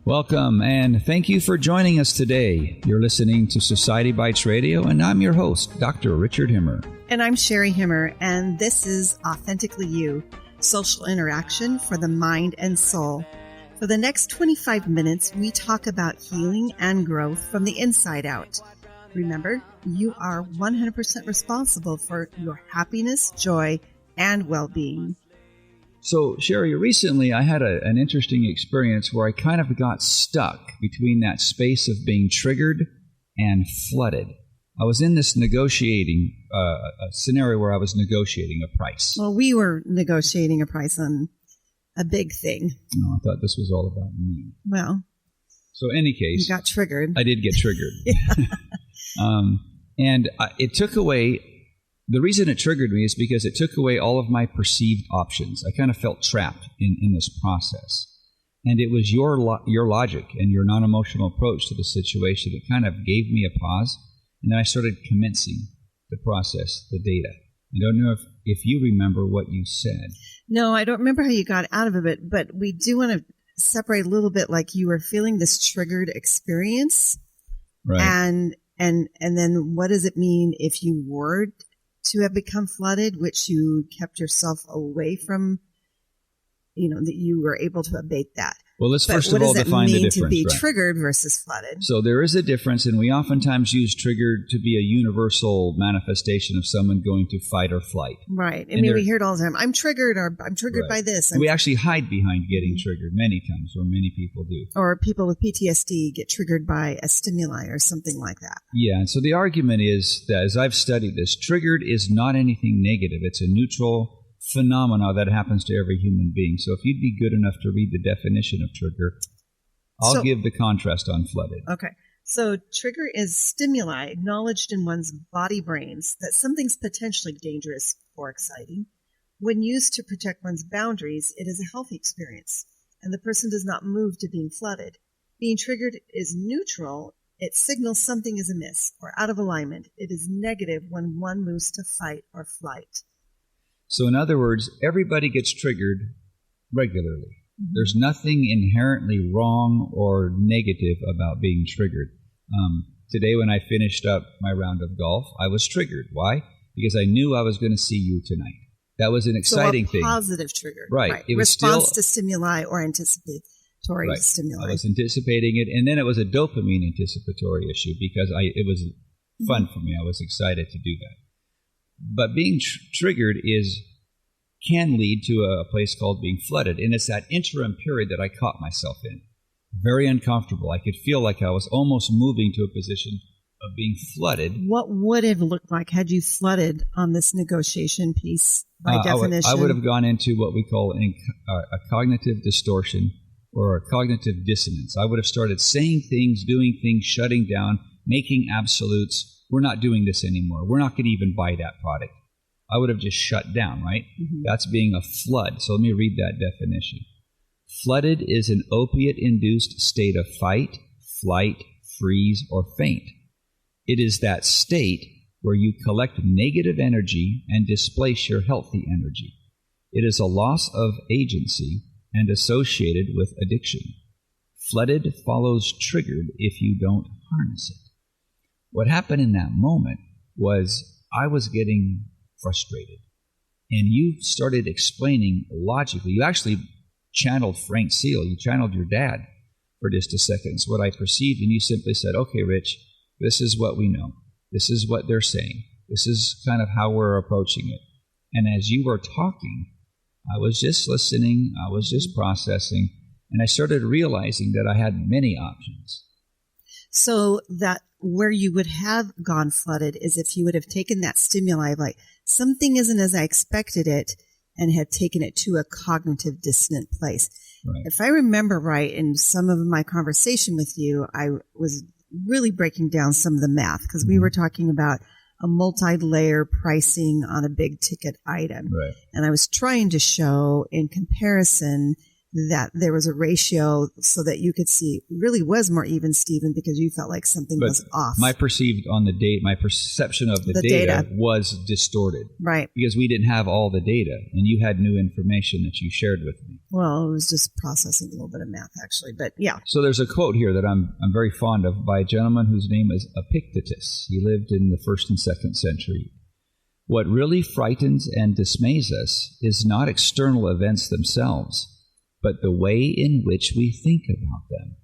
Welcome, and thank you for joining us today. You're listening to Society Bites Radio, and I'm your host, Dr. Richard Himmer. And I'm CHERI HIMMER, and this is Authentically You, social interaction for the mind and soul. For the next 25 minutes, we talk about healing and growth from the inside out. Remember, you are 100% responsible for your happiness, joy, and well-being. So, CHERI, recently I had an interesting experience where I kind of got stuck between that space of being triggered and flooded. I was in this negotiating a scenario where I was negotiating a price. Well, we were negotiating a price on a big thing. No, I thought this was all about me. Well, so in any case, you got triggered. I did get triggered. It took away. The reason it triggered me is because it took away all of my perceived options. I kind of felt trapped in this process. And it was your logic and your non-emotional approach to the situation that kind of gave me a pause. And then I started commencing the process, the data. I don't know if you remember what you said. No, I don't remember how you got out of it, but we do want to separate a little bit, like you were feeling this triggered experience. Right. And then what does it mean if you were to have become flooded, which you kept yourself away from, that you were able to abate that. Well, let's first of all define the difference. What does it mean to be right? triggered versus flooded? So there is a difference, and we oftentimes use triggered to be a universal manifestation of someone going to fight or flight. Right. We hear it all the time. I'm triggered, or I'm triggered right. by this. We actually hide behind getting triggered many times, or many people do. Or people with PTSD get triggered by a stimuli or something like that. Yeah, and so the argument is that, as I've studied this, triggered is not anything negative. It's a neutral phenomena that happens to every human being. So if you'd be good enough to read the definition of trigger, I'll give the contrast on flooded. Okay. So trigger is stimuli acknowledged in one's body brains that something's potentially dangerous or exciting. When used to protect one's boundaries, it is a healthy experience, and the person does not move to being flooded. Being triggered is neutral. It signals something is amiss or out of alignment. It is negative when one moves to fight or flight. So in other words, everybody gets triggered regularly. Mm-hmm. There's nothing inherently wrong or negative about being triggered. Today when I finished up my round of golf, I was triggered. Why? Because I knew I was going to see you tonight. That was an exciting thing. Positive trigger. Right. It was response to stimuli or anticipatory stimuli. I was anticipating it, and then it was a dopamine anticipatory issue because it was fun for me. I was excited to do that. But being triggered can lead to a place called being flooded. And it's that interim period that I caught myself in. Very uncomfortable. I could feel like I was almost moving to a position of being flooded. What would it have looked like had you flooded on this negotiation piece by definition? I would have gone into what we call a cognitive distortion or a cognitive dissonance. I would have started saying things, doing things, shutting down, making absolutes. We're not doing this anymore. We're not going to even buy that product. I would have just shut down, right? Mm-hmm. That's being a flood. So let me read that definition. Flooded is an opiate-induced state of fight, flight, freeze, or faint. It is that state where you collect negative energy and displace your healthy energy. It is a loss of agency and associated with addiction. Flooded follows triggered if you don't harness it. What happened in that moment was I was getting frustrated. And you started explaining logically. You actually channeled Frank Seal. You channeled your dad for just a second. It's what I perceived. And you simply said, okay, Rich, this is what we know. This is what they're saying. This is kind of how we're approaching it. And as you were talking, I was just listening. I was just processing. And I started realizing that I had many options. So that where you would have gone flooded is if you would have taken that stimuli, like something isn't as I expected it, and had taken it to a cognitive dissonant place. Right. If I remember right, in some of my conversation with you, I was really breaking down some of the math because we were talking about a multi-layer pricing on a big ticket item. Right. And I was trying to show in comparison that there was a ratio so that you could see it really was more even, Stephen, because you felt like something was off. My perception of the data was distorted. Right. Because we didn't have all the data, and you had new information that you shared with me. Well, it was just processing a little bit of math, actually, but yeah. So there's a quote here that I'm very fond of by a gentleman whose name is Epictetus. He lived in the 1st and 2nd century. What really frightens and dismays us is not external events themselves, but the way in which we think about them.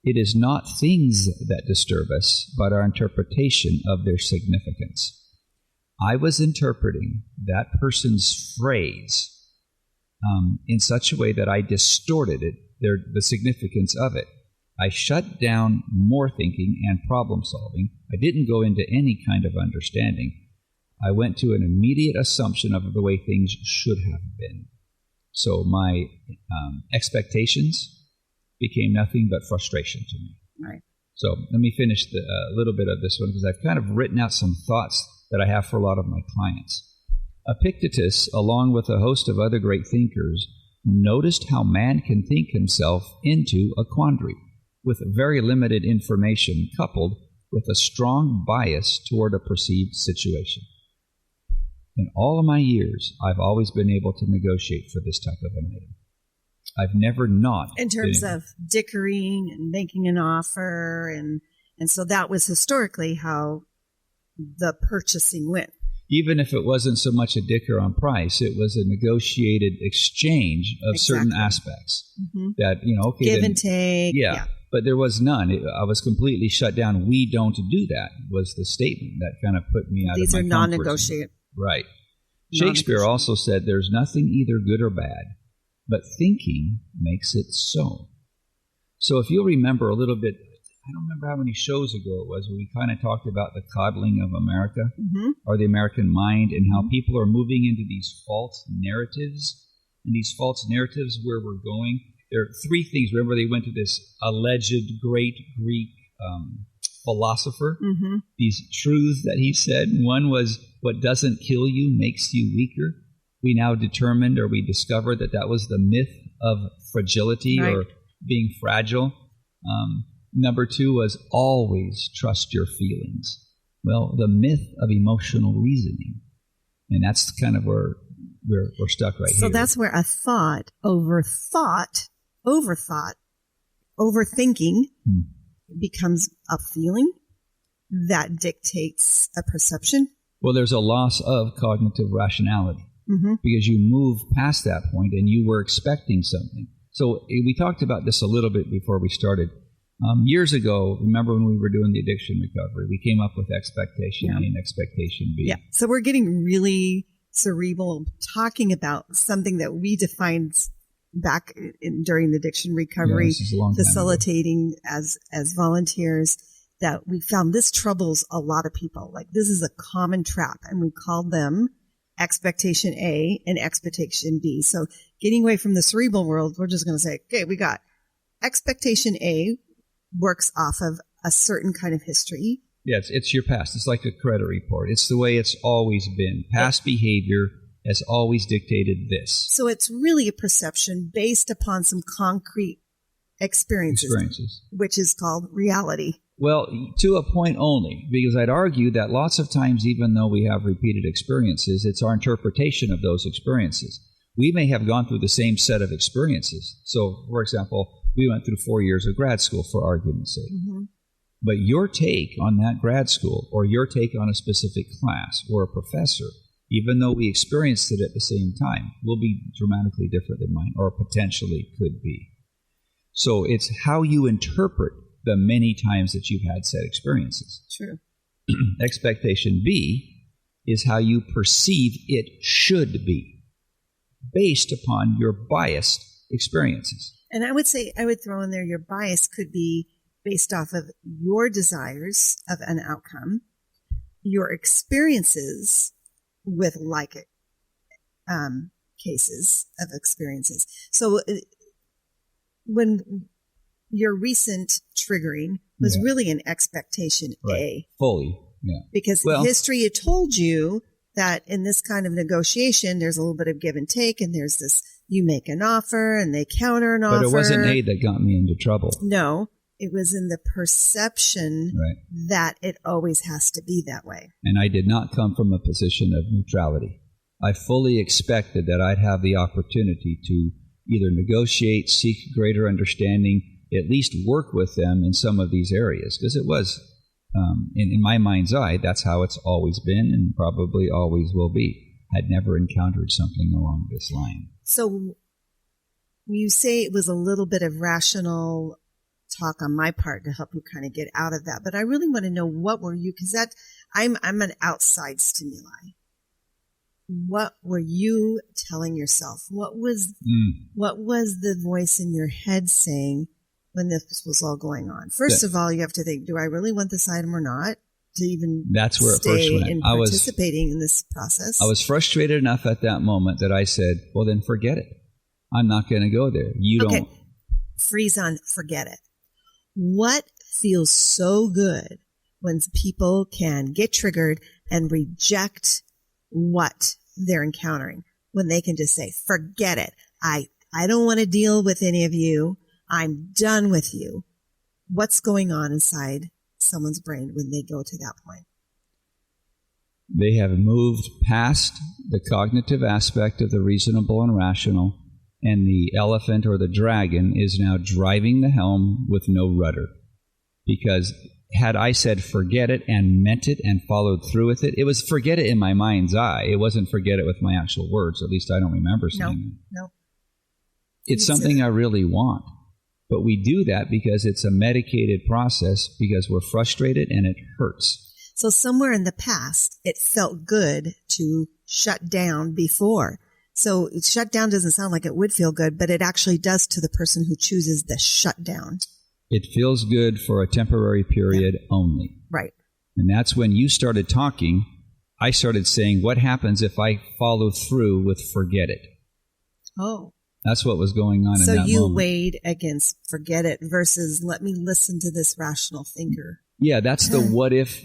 It is not things that disturb us, but our interpretation of their significance. I was interpreting that person's phrase in such a way that I distorted it, the significance of it. I shut down more thinking and problem solving. I didn't go into any kind of understanding. I went to an immediate assumption of the way things should have been. So my expectations became nothing but frustration to me. Right. So let me finish a little bit of this one, because I've kind of written out some thoughts that I have for a lot of my clients. Epictetus, along with a host of other great thinkers, noticed how man can think himself into a quandary with very limited information coupled with a strong bias toward a perceived situation. In all of my years, I've always been able to negotiate for this type of an item. I've never not. In terms of dickering and making an offer, and so that was historically how the purchasing went. Even if it wasn't so much a dicker on price, it was a negotiated exchange of certain aspects. Mm-hmm. That, okay. Give and take. Yeah. But there was none. I was completely shut down. We don't do that, was the statement that kind of put me out of my comfort zone. These are non-negotiable. Right. Shakespeare also said there's nothing either good or bad, but thinking makes it so. So if you'll remember a little bit, I don't remember how many shows ago it was, where we kind of talked about the coddling of America, mm-hmm. or the American mind, and how people are moving into these false narratives. And these false narratives, where we're going, there are 3 things. Remember, they went to this alleged great Greek philosopher, mm-hmm. these truths that he said. One was, what doesn't kill you makes you weaker. We now determined, or we discovered, that was the myth of fragility, right. or being fragile. Number 2 was always trust your feelings. Well, the myth of emotional reasoning. And that's kind of where we're stuck right here. So that's where a thought, overthinking becomes a feeling that dictates a perception. Well, there's a loss of cognitive rationality, mm-hmm. because you move past that point and you were expecting something. So we talked about this a little bit before we started. Years ago, remember when we were doing the addiction recovery, we came up with expectation A and expectation B. Yeah. So we're getting really cerebral, talking about something that we defined back during the addiction recovery, facilitating as volunteers, that we found this troubles a lot of people. Like, this is a common trap, and we called them expectation A and expectation B. So getting away from the cerebral world, we're just going to say, okay, we got expectation A works off of a certain kind of history. Yes, it's your past. It's like a credit report. It's the way it's always been. Past behavior has always dictated this. So it's really a perception based upon some concrete experiences, which is called reality. Well, to a point only, because I'd argue that lots of times, even though we have repeated experiences, it's our interpretation of those experiences. We may have gone through the same set of experiences. So, for example, we went through 4 years of grad school, for argument's sake. Mm-hmm. But your take on that grad school, or your take on a specific class or a professor, even though we experienced it at the same time, will be dramatically different than mine, or potentially could be. So it's how you interpret the many times that you've had said experiences. True. Expectation B is how you perceive it should be, based upon your biased experiences. And I would say, I would throw in there, your bias could be based off of your desires of an outcome, your experiences with cases of experiences. So when your recent triggering was really an expectation A. Fully, yeah. Because history had told you that in this kind of negotiation, there's a little bit of give and take, and there's this you make an offer and they counter an offer. But it wasn't aid that got me into trouble. No, it was in the perception that it always has to be that way. And I did not come from a position of neutrality. I fully expected that I'd have the opportunity to either negotiate, seek greater understanding, at least work with them in some of these areas. Because it was, in my mind's eye, that's how it's always been and probably always will be. I'd never encountered something along this line. So you say it was a little bit of rational talk on my part to help you kind of get out of that. But I really want to know, what were you, because I'm an outside stimuli. What were you telling yourself? What was the voice in your head saying when this was all going on? First of all, you have to think, do I really want this item or not? To even that's where it first went. In participating in this process. I was frustrated enough at that moment that I said, well, then forget it. I'm not going to go there. You don't. Freeze on, forget it. What feels so good when people can get triggered and reject what they're encountering? When they can just say, forget it. I don't want to deal with any of you. I'm done with you. What's going on inside someone's brain when they go to that point? They have moved past the cognitive aspect of the reasonable and rational, and the elephant or the dragon is now driving the helm with no rudder. Because had I said forget it and meant it and followed through with it, it was forget it in my mind's eye. It wasn't forget it with my actual words. At least I don't remember saying it. No. It's something I really want. But we do that because it's a medicated process, because we're frustrated and it hurts. So somewhere in the past, it felt good to shut down before. So shut down doesn't sound like it would feel good, but it actually does to the person who chooses the shutdown. It feels good for a temporary period only. Right. And that's when you started talking. I started saying, what happens if I follow through with forget it? Oh. That's what was going on in that moment. So you weighed against forget it versus let me listen to this rational thinker. Yeah, that's the what if.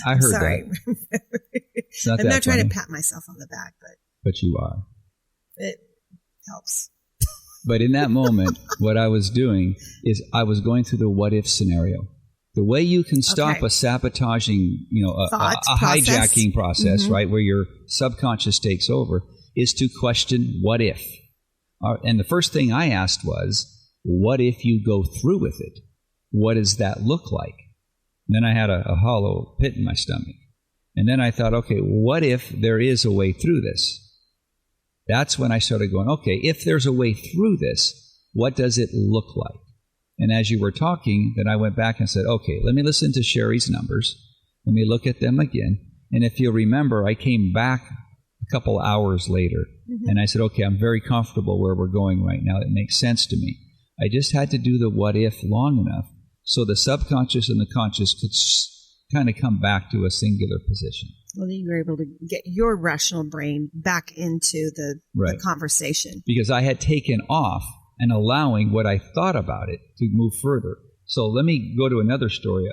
I heard Sorry. that. I'm not trying to pat myself on the back, but you are. It helps. But in that moment, what I was doing is I was going through the what if scenario. The way you can stop a sabotaging, a hijacking process, right, where your subconscious takes over, is to question what if. And the first thing I asked was, what if you go through with it? What does that look like? And then I had a hollow pit in my stomach. And then I thought, okay, what if there is a way through this? That's when I started going, okay, if there's a way through this, what does it look like? And as you were talking, then I went back and said, okay, let me listen to Cheri's numbers. Let me look at them again. And if you'll remember, I came back a couple hours later, and I said, okay, I'm very comfortable where we're going right now. It makes sense to me. I just had to do the what if long enough so the subconscious and the conscious could kind of come back to a singular position. Well, then you were able to get your rational brain back into the conversation. Because I had taken off and allowing what I thought about it to move further. So let me go to another story.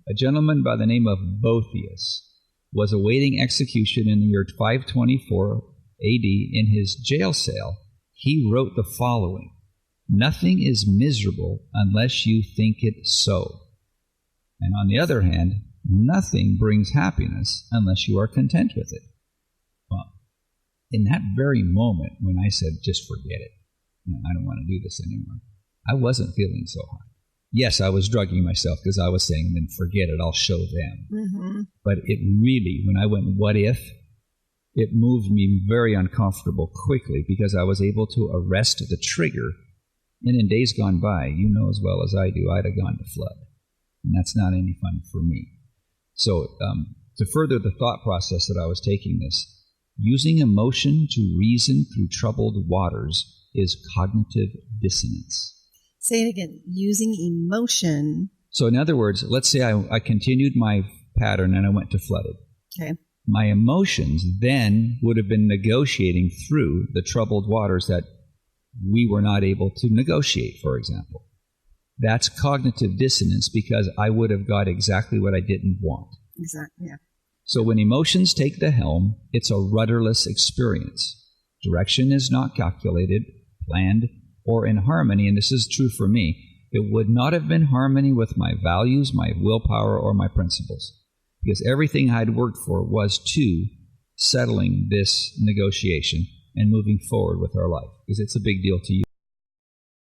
A gentleman by the name of Boethius was awaiting execution in the year 524 A.D. in his jail cell. He wrote the following: "Nothing is miserable unless you think it so. And on the other hand, nothing brings happiness unless you are content with it." Well, in that very moment when I said, just forget it, I don't want to do this anymore, I wasn't feeling so hot. Yes, I was drugging myself because I was saying, then forget it, I'll show them. But it really, when I went, what if, it moved me very uncomfortable quickly because I was able to arrest the trigger. And in days gone by, you know as well as I do, I'd have gone to flood. And that's not any fun for me. So to further the thought process that I was taking this, using emotion to reason through troubled waters is cognitive dissonance. Say it again. Using emotion. So in other words, let's say I continued my pattern and I went to flooded. Okay. My emotions then would have been negotiating through the troubled waters that we were not able to negotiate, for example. That's cognitive dissonance because I would have got exactly what I didn't want. Exactly, yeah. So when emotions take the helm, it's a rudderless experience. direction is not calculated, planned, or in harmony, and this is true for me, it would not have been harmony with my values, my willpower, or my principles. Because everything I'd worked for was to settling this negotiation and moving forward with our life. Because it's a big deal to you.